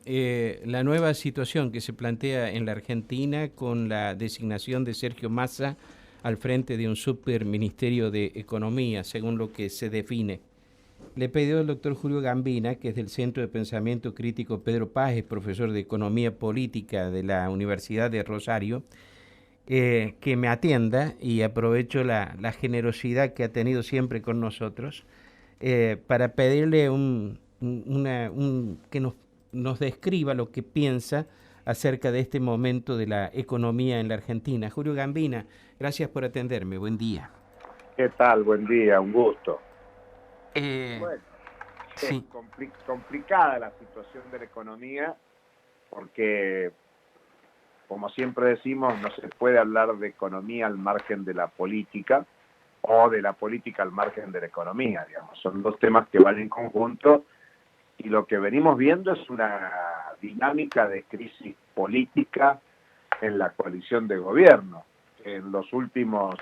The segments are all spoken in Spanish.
la nueva situación que se plantea en la Argentina con la designación de Sergio Massa al frente de un superministerio de Economía, según lo que se define. Le pidió al doctor Julio Gambina, que es del Centro de Pensamiento Crítico Pedro Paz, es profesor de Economía Política de la Universidad de Rosario, que me atienda, y aprovecho la generosidad que ha tenido siempre con nosotros, para pedirle que nos describa lo que piensa acerca de este momento de la economía en la Argentina. Julio Gambina, gracias por atenderme, buen día. ¿Qué tal? Buen día, un gusto. Eh, Bueno, es sí, complicada la situación de la economía porque, como siempre decimos, no se puede hablar de economía al margen de la política o de la política al margen de la economía, digamos. Son dos temas que van en conjunto y lo que venimos viendo es una dinámica de crisis política en la coalición de gobierno. En los últimos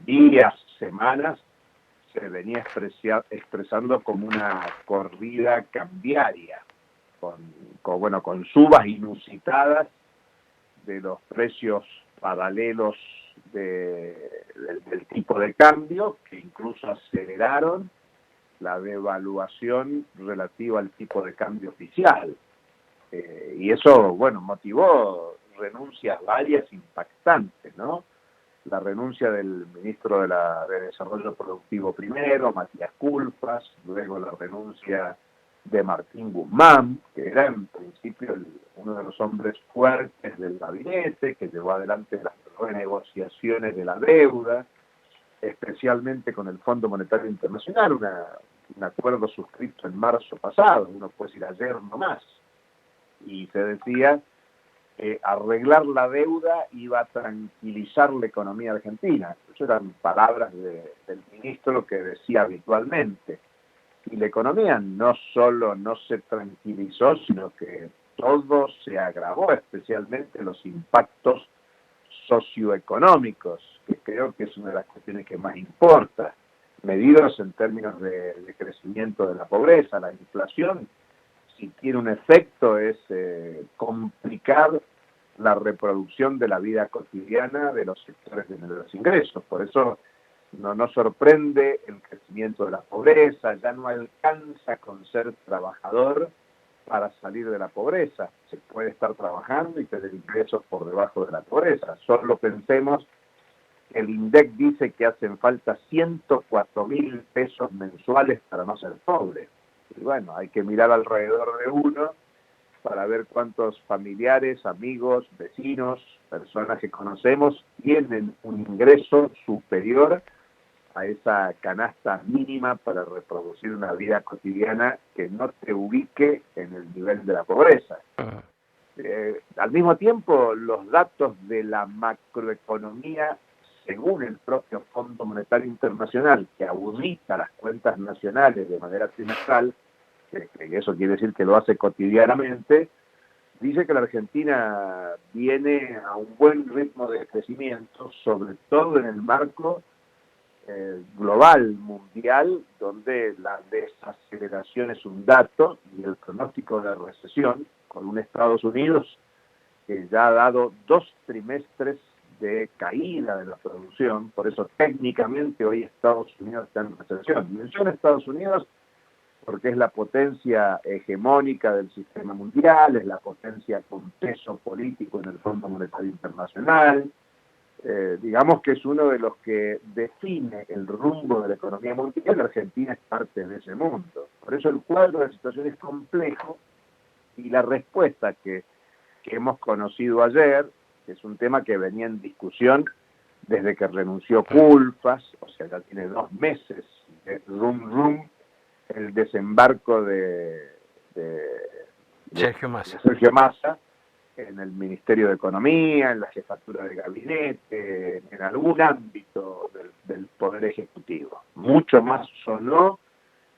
días, semanas, se venía expresando como una corrida cambiaria, con subas inusitadas de los precios paralelos del tipo de cambio, que incluso aceleraron la devaluación relativa al tipo de cambio oficial. Y eso, bueno, motivó renuncias varias impactantes, ¿no? La renuncia del ministro de Desarrollo Productivo primero, Matías Culfas, luego la renuncia de Martín Guzmán, que era en principio uno de los hombres fuertes del gabinete, que llevó adelante las renegociaciones de la deuda, especialmente con el Fondo Monetario Internacional, un acuerdo suscrito en marzo pasado, uno puede decir ayer nomás, y se decía arreglar la deuda iba a tranquilizar la economía argentina. Eso eran palabras del ministro que decía habitualmente. Y la economía no solo no se tranquilizó, sino que todo se agravó, especialmente los impactos socioeconómicos, que creo que es una de las cuestiones que más importa, medidos en términos de crecimiento de la pobreza, la inflación. Si tiene un efecto es complicar la reproducción de la vida cotidiana de los sectores de menores ingresos. Por eso no nos sorprende el crecimiento de la pobreza, ya no alcanza con ser trabajador para salir de la pobreza. Se puede estar trabajando y tener ingresos por debajo de la pobreza. Solo pensemos que el INDEC dice que hacen falta 104.000 pesos mensuales para no ser pobre. Y bueno, hay que mirar alrededor de uno para ver cuántos familiares, amigos, vecinos, personas que conocemos tienen un ingreso superior a esa canasta mínima para reproducir una vida cotidiana que no te ubique en el nivel de la pobreza. Al mismo tiempo, los datos de la macroeconomía, según el propio Fondo Monetario Internacional, que audita las cuentas nacionales de manera trimestral, que eso quiere decir que lo hace cotidianamente, dice que la Argentina viene a un buen ritmo de crecimiento, sobre todo en el marco global, mundial, donde la desaceleración es un dato y el pronóstico de recesión, con un Estados Unidos que ya ha dado 2 trimestres de caída de la producción. Por eso técnicamente hoy Estados Unidos está en recesión. Menciono Estados Unidos porque es la potencia hegemónica del sistema mundial, es la potencia con peso político en el Fondo Monetario Internacional. Digamos que es uno de los que define el rumbo de la economía mundial. La Argentina es parte de ese mundo. Por eso el cuadro de la situación es complejo y la respuesta que hemos conocido ayer, que es un tema que venía en discusión desde que renunció Culfas, o sea, ya tiene 2 meses de el desembarco de Sergio Massa. Sergio Massa en el Ministerio de Economía, en la jefatura de gabinete, en algún ámbito del Poder Ejecutivo. Mucho más sonó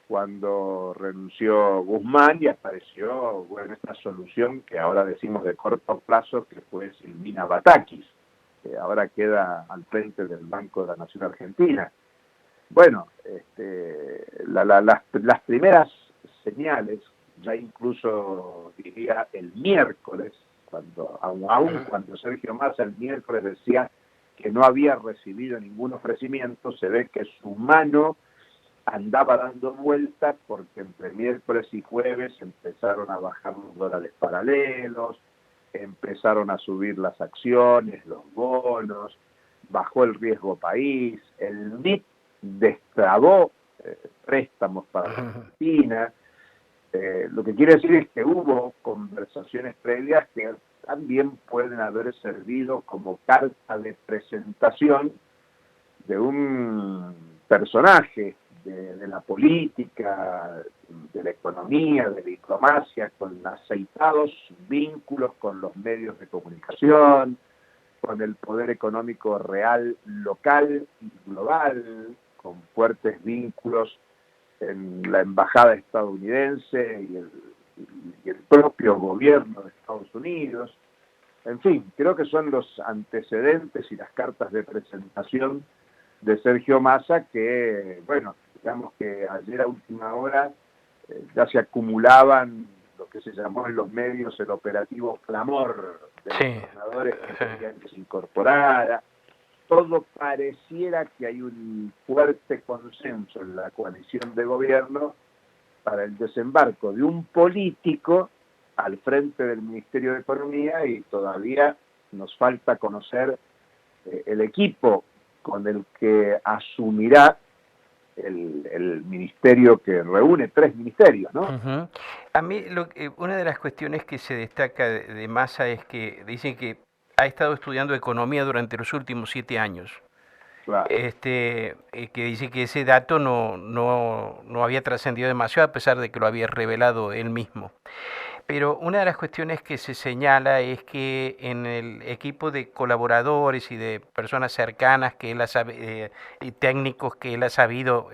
cuando renunció Guzmán y apareció, bueno, esta solución que ahora decimos de corto plazo, que fue Silvina Batakis, que ahora queda al frente del Banco de la Nación Argentina. Bueno, las primeras señales ya incluso diría el miércoles, aún cuando Sergio Massa el miércoles decía que no había recibido ningún ofrecimiento, se ve que su mano andaba dando vueltas porque entre miércoles y jueves empezaron a bajar los dólares paralelos, empezaron a subir las acciones, los bonos, bajó el riesgo país, el MIT destrabó préstamos para la Argentina. Lo que quiere decir es que hubo conversaciones previas que también pueden haber servido como carta de presentación de un personaje de la política, de la economía, de la diplomacia, con aceitados vínculos con los medios de comunicación, con el poder económico real, local y global, con fuertes vínculos en la embajada estadounidense y el propio gobierno de Estados Unidos. En fin, creo que son los antecedentes y las cartas de presentación de Sergio Massa que, bueno, digamos que ayer a última hora ya se acumulaban lo que se llamó en los medios el operativo clamor de los gobernadores que querían que se incorporara. Todo pareciera que hay un fuerte consenso en la coalición de gobierno para el desembarco de un político al frente del Ministerio de Economía, y todavía nos falta conocer el equipo con el que asumirá el ministerio, que reúne 3 ministerios, ¿no? A mí una de las cuestiones que se destaca de Massa es que dicen que ha estado estudiando economía durante los últimos 7 años. Claro. Que dice que ese dato no había trascendido demasiado, a pesar de que lo había revelado él mismo. Pero una de las cuestiones que se señala es que en el equipo de colaboradores y de personas cercanas que él y técnicos que él ha sabido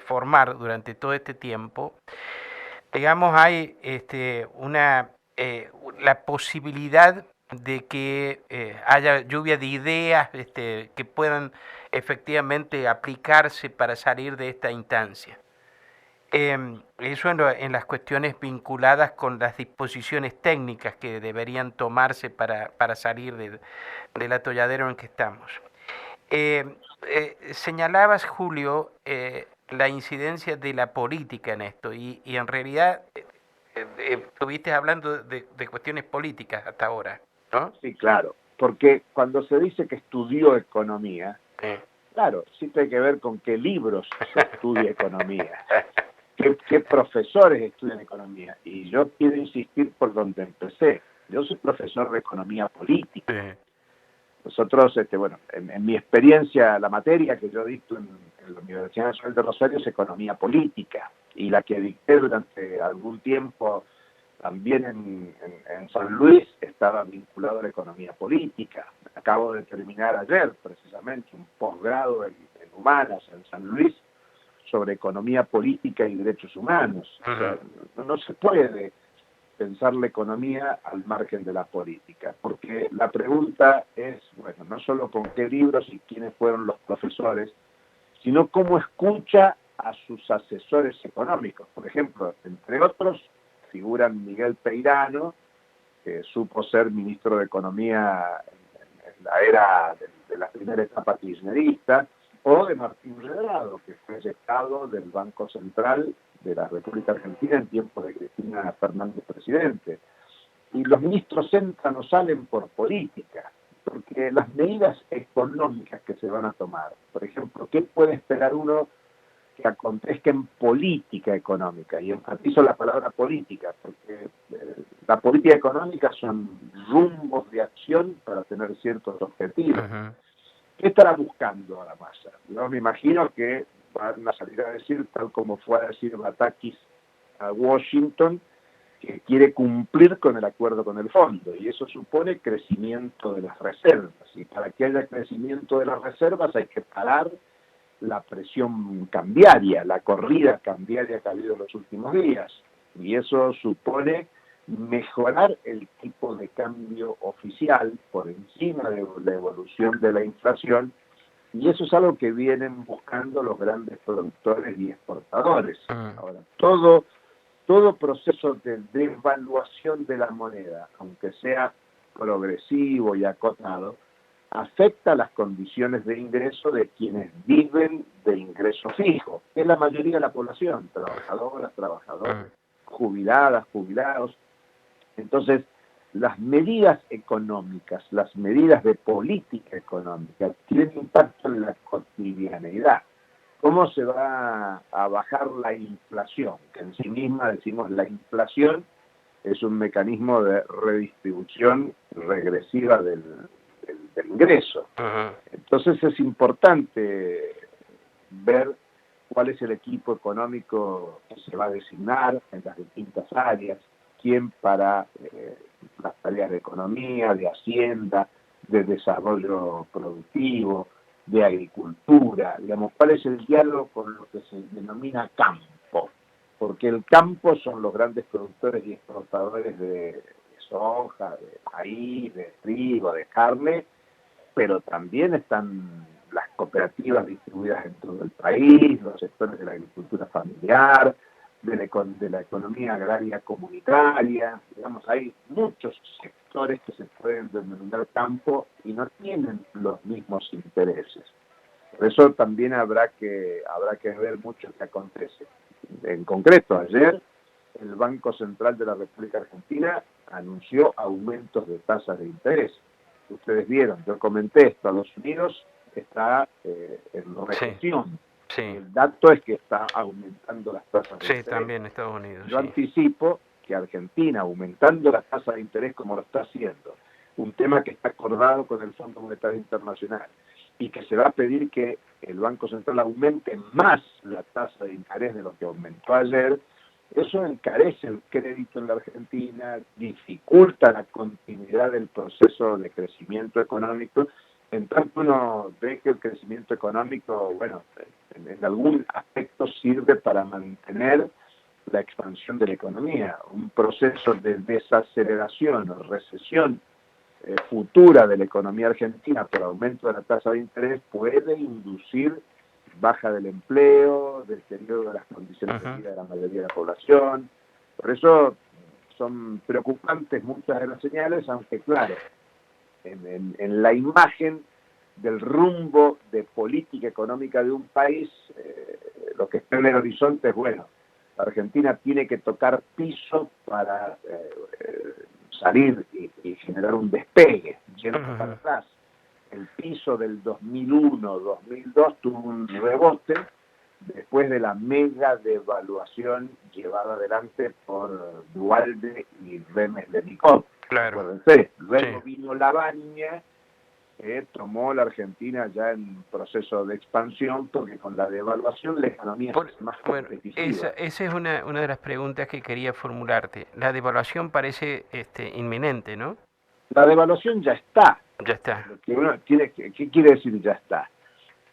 formar durante todo este tiempo, digamos, hay la posibilidad de que haya lluvia de ideas que puedan efectivamente aplicarse para salir de esta instancia. Eso en las cuestiones vinculadas con las disposiciones técnicas que deberían tomarse para salir del atolladero en que estamos. Señalabas, Julio, la incidencia de la política en esto y en realidad estuviste hablando de cuestiones políticas hasta ahora, ¿no? Sí, claro, porque cuando se dice que estudió economía, claro, sí tiene que ver con qué libros se estudia economía. ¿Qué profesores estudian economía? Y yo quiero insistir por donde empecé. Yo soy profesor de economía política. Nosotros, bueno, en mi experiencia, la materia que yo dicto en la Universidad Nacional de Rosario es economía política, y la que dicté durante algún tiempo también en San Luis estaba vinculado a la economía política. Acabo de terminar ayer, precisamente, un posgrado en Humanas en San Luis, sobre economía política y derechos humanos. O sea, no se puede pensar la economía al margen de la política, porque la pregunta es, bueno, no solo con qué libros y quiénes fueron los profesores, sino cómo escucha a sus asesores económicos. Por ejemplo, entre otros, figuran Miguel Peirano, que supo ser ministro de Economía en la era de la primera etapa kirchnerista, o de Martín Redrado, que fue secretario del Banco Central de la República Argentina en tiempos de Cristina Fernández presidente. Y los ministros entran o salen por política, porque las medidas económicas que se van a tomar, por ejemplo, ¿qué puede esperar uno que acontezca en política económica? Y enfatizo la palabra política, porque la política económica son rumbos de acción para tener ciertos objetivos. ¿Qué estará buscando ahora Massa? Yo me imagino que van a salir a decir, tal como fue a decir Batakis a Washington, que quiere cumplir con el acuerdo con el fondo, y eso supone crecimiento de las reservas. Y para que haya crecimiento de las reservas hay que parar la presión cambiaria, la corrida cambiaria que ha habido en los últimos días. Y eso supone mejorar el tipo de cambio oficial por encima de la evolución de la inflación, y eso es algo que vienen buscando los grandes productores y exportadores. Ahora, todo todo proceso de devaluación de la moneda, aunque sea progresivo y acotado, afecta las condiciones de ingreso de quienes viven de ingreso fijo, que es la mayoría de la población, trabajadoras, trabajadores, jubiladas, jubilados. Entonces, las medidas económicas, las medidas de política económica tienen impacto en la cotidianeidad. ¿Cómo se va a bajar la inflación? Que en sí misma decimos la inflación es un mecanismo de redistribución regresiva del ingreso. Entonces es importante ver cuál es el equipo económico que se va a designar en las distintas áreas, quién para las tareas de economía, de hacienda, de desarrollo productivo, de agricultura, digamos, cuál es el diálogo con lo que se denomina campo, porque el campo son los grandes productores y exportadores de soja, de maíz, de trigo, de carne, pero también están las cooperativas distribuidas en todo el país, los sectores de la agricultura familiar, de la economía agraria comunitaria, digamos, hay muchos sectores que se pueden denominar campo y no tienen los mismos intereses. Por eso también habrá que ver mucho qué acontece. En concreto, ayer el Banco Central de la República Argentina anunció aumentos de tasas de interés. Ustedes vieron, yo comenté, Estados Unidos está en recesión. Sí. El dato es que está aumentando las tasas de interés. Sí, también Estados Unidos. Yo anticipo que Argentina, aumentando la tasa de interés como lo está haciendo, un tema que está acordado con el Fondo Monetario Internacional, y que se va a pedir que el Banco Central aumente más la tasa de interés de lo que aumentó ayer, eso encarece el crédito en la Argentina, dificulta la continuidad del proceso de crecimiento económico. En tanto uno ve que el crecimiento económico, bueno, en algún aspecto sirve para mantener la expansión de la economía. Un proceso de desaceleración o recesión futura de la economía argentina por aumento de la tasa de interés puede inducir baja del empleo, deterioro de las condiciones de vida de la mayoría de la población. Por eso son preocupantes muchas de las señales, aunque claro, en la imagen del rumbo de política económica de un país, lo que está en el horizonte es, bueno, la Argentina tiene que tocar piso para salir y generar un despegue, yendo para atrás. El piso del 2001-2002 tuvo un rebote después de la mega devaluación llevada adelante por Duhalde y Remesdenikov. Claro. Acuérdense, luego vino la Baña, que tomó la Argentina ya en proceso de expansión, porque con la devaluación la economía es más competitiva. Esa es una de las preguntas que quería formularte. La devaluación parece inminente, ¿no? La devaluación ya está. Ya está. ¿Qué quiere decir ya está?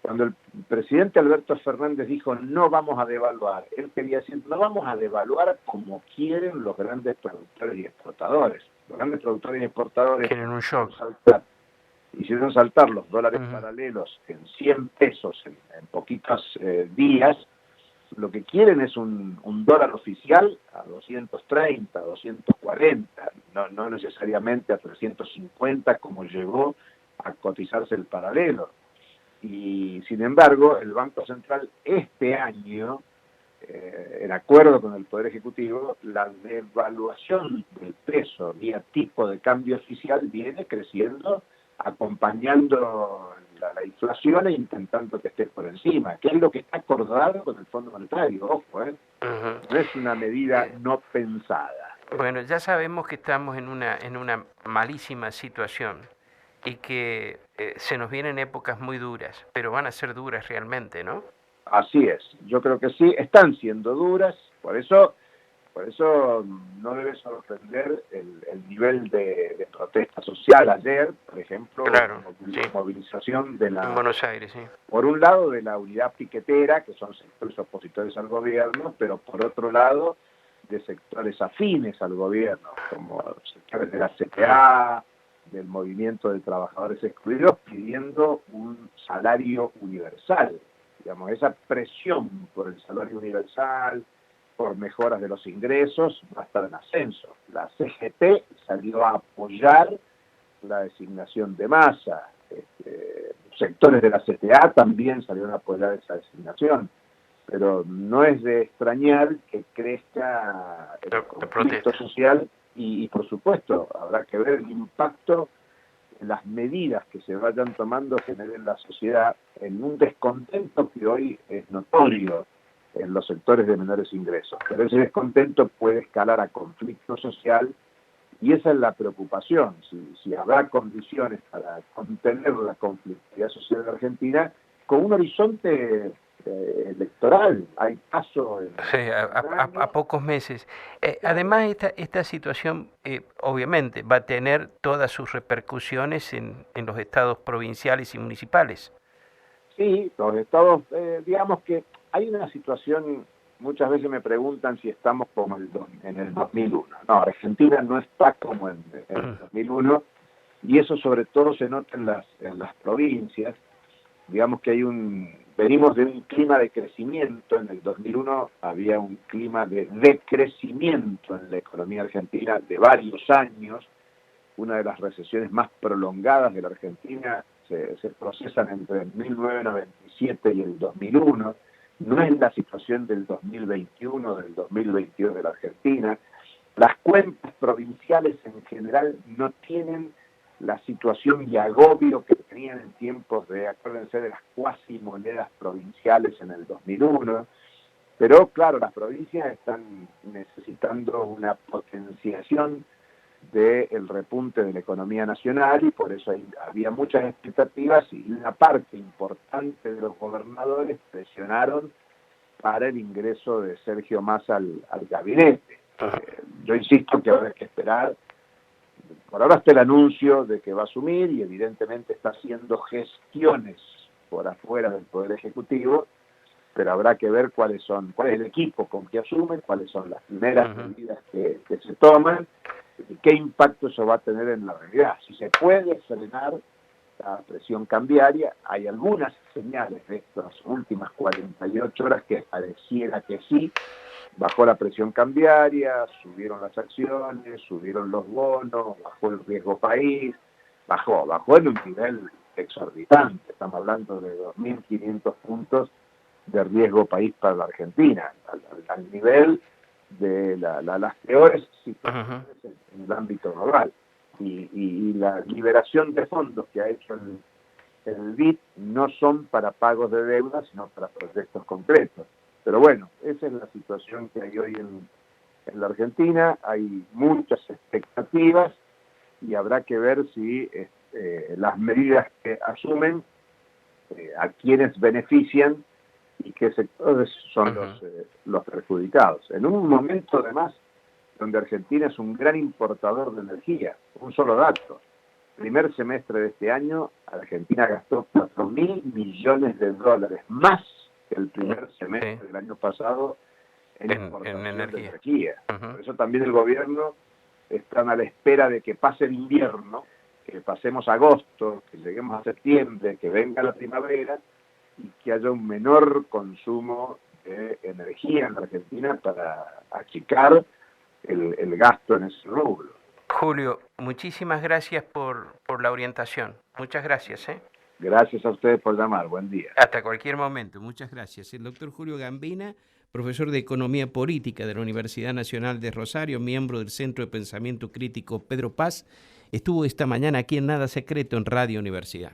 Cuando el presidente Alberto Fernández dijo no vamos a devaluar, él quería decir no vamos a devaluar como quieren los grandes productores y exportadores. Los grandes productores y exportadores quieren un shock. Hicieron saltar los dólares paralelos en 100 pesos en poquitos días. Lo que quieren es un dólar oficial a 230, 240, no necesariamente a 350 como llegó a cotizarse el paralelo. Y sin embargo, el Banco Central este año, en acuerdo con el Poder Ejecutivo, la devaluación del peso vía tipo de cambio oficial viene creciendo, acompañando la inflación e intentando que esté por encima, que es lo que está acordado con el Fondo Monetario, ojo, no es una medida no pensada. Bueno, ya sabemos que estamos en una malísima situación y que se nos vienen épocas muy duras, pero van a ser duras realmente, ¿no? Así es, yo creo que sí, están siendo duras, por eso no debe sorprender el nivel de protesta social ayer, por ejemplo, movilización de en Buenos Aires, sí. Por un lado de la unidad piquetera, que son sectores opositores al gobierno, pero por otro lado de sectores afines al gobierno, como sectores de la CTA, del movimiento de trabajadores excluidos, pidiendo un salario universal. Digamos, esa presión por el salario universal, por mejoras de los ingresos, va a estar en ascenso. La CGT salió a apoyar la designación de Massa. Sectores de la CTA también salieron a apoyar esa designación. Pero no es de extrañar que crezca el conflicto social y, por supuesto, habrá que ver el impacto en las medidas que se vayan tomando generen la sociedad en un descontento que hoy es notorio en los sectores de menores ingresos. Pero ese descontento puede escalar a conflicto social y esa es la preocupación. Si habrá condiciones para contener la conflictividad social de Argentina con un horizonte electoral, hay paso en sí, a pocos meses. Claro. Además, esta situación obviamente va a tener todas sus repercusiones en los estados provinciales y municipales. Sí, los estados, digamos que hay una situación, muchas veces me preguntan si estamos como en el 2001. No, Argentina no está como en el 2001 y eso sobre todo se nota en las provincias. Digamos que venimos de un clima de crecimiento. En el 2001 había un clima de decrecimiento en la economía argentina de varios años. Una de las recesiones más prolongadas de la Argentina se procesan entre el 1997 y el 2001. No es la situación del 2021, del 2022 de la Argentina. Las cuentas provinciales en general no tienen la situación y agobio que tenían en tiempos acuérdense de las cuasi monedas provinciales en el 2001, pero claro, las provincias están necesitando una potenciación del repunte de la economía nacional y por eso había muchas expectativas y una parte importante de los gobernadores presionaron para el ingreso de Sergio Massa al gabinete. Yo insisto que ahora hay que esperar. Por ahora está el anuncio de que va a asumir y evidentemente está haciendo gestiones por afuera del Poder Ejecutivo, pero habrá que ver cuál es el equipo con que asumen, cuáles son las primeras medidas que se toman y qué impacto eso va a tener en la realidad. Si se puede frenar la presión cambiaria, hay algunas señales de estas últimas 48 horas que pareciera que sí. Bajó la presión cambiaria, subieron las acciones, subieron los bonos, bajó el riesgo país, bajó en un nivel exorbitante. Estamos hablando de 2.500 puntos de riesgo país para la Argentina, al nivel de las peores situaciones en el ámbito global. Y la liberación de fondos que ha hecho el BID no son para pagos de deuda, sino para proyectos concretos. Pero bueno, esa es la situación que hay hoy en la Argentina. Hay muchas expectativas y habrá que ver si las medidas que asumen a quienes benefician y qué sectores son los perjudicados. En un momento, además, donde Argentina es un gran importador de energía. Un solo dato. Primer semestre de este año, Argentina gastó 4.000 millones de dólares más que el primer semestre del año pasado en exportación de energía. Por eso también el gobierno está a la espera de que pase el invierno, que pasemos agosto, que lleguemos a septiembre, que venga la primavera y que haya un menor consumo de energía en la Argentina para achicar el gasto en ese rubro. Julio, muchísimas gracias por la orientación. Muchas gracias. Gracias a ustedes por llamar. Buen día. Hasta cualquier momento. Muchas gracias. El doctor Julio Gambina, profesor de Economía Política de la Universidad Nacional de Rosario, miembro del Centro de Pensamiento Crítico Pedro Paz, estuvo esta mañana aquí en Nada Secreto en Radio Universidad.